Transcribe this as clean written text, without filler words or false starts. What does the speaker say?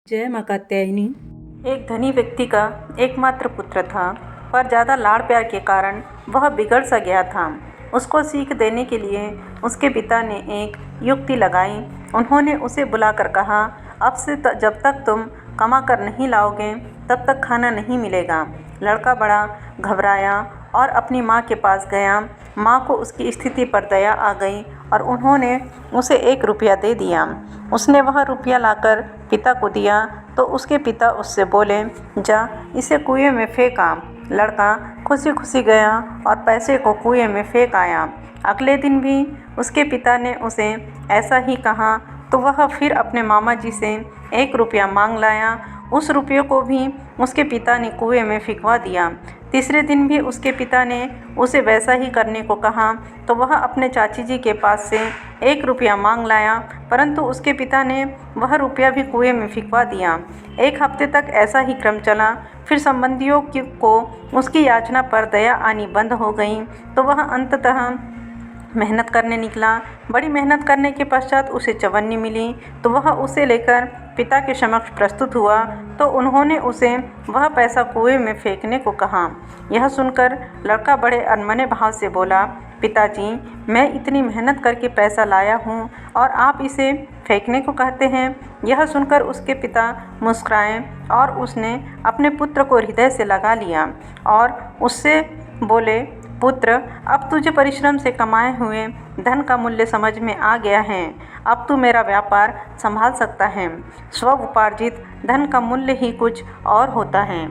जय माँ कात्यायनी। एक धनी व्यक्ति का एकमात्र पुत्र था, पर ज़्यादा लाड़ प्यार के कारण वह बिगड़ सा गया था। उसको सीख देने के लिए उसके पिता ने एक युक्ति लगाई। उन्होंने उसे बुलाकर कहा, अब से जब तक तुम कमा कर नहीं लाओगे तब तक खाना नहीं मिलेगा। लड़का बड़ा घबराया और अपनी माँ के पास गया। माँ को उसकी स्थिति पर दया आ गई और उन्होंने उसे 1 रुपया दे दिया। उसने वह रुपया लाकर पिता को दिया तो उसके पिता उससे बोले, जा इसे कुएं में फेंक आ। लड़का खुशी खुशी गया और पैसे को कुएं में फेंक आया। अगले दिन भी उसके पिता ने उसे ऐसा ही कहा तो वह फिर अपने मामा जी से 1 रुपया मांग लाया। उस रुपये को भी उसके पिता ने कुएं में फेंकवा दिया। तीसरे दिन भी उसके पिता ने उसे वैसा ही करने को कहा तो वह अपने चाची जी के पास से 1 रुपया मांग लाया, परंतु उसके पिता ने वह रुपया भी कुएं में फेंकवा दिया। 1 हफ्ते तक ऐसा ही क्रम चला। फिर संबंधियों को उसकी याचना पर दया आनी बंद हो गई तो वह अंततः मेहनत करने निकला। बड़ी मेहनत करने के पश्चात उसे चवन्नी मिली तो वह उसे लेकर पिता के समक्ष प्रस्तुत हुआ तो उन्होंने उसे वह पैसा कुएं में फेंकने को कहा। यह सुनकर लड़का बड़े अनमने भाव से बोला, पिताजी, मैं इतनी मेहनत करके पैसा लाया हूँ और आप इसे फेंकने को कहते हैं। यह सुनकर उसके पिता मुस्कुराए और उसने अपने पुत्र को हृदय से लगा लिया और उससे बोले, पुत्र, अब तुझे परिश्रम से कमाए हुए धन का मूल्य समझ में आ गया है। अब तू मेरा व्यापार संभाल सकता है। स्व उपार्जित धन का मूल्य ही कुछ और होता है।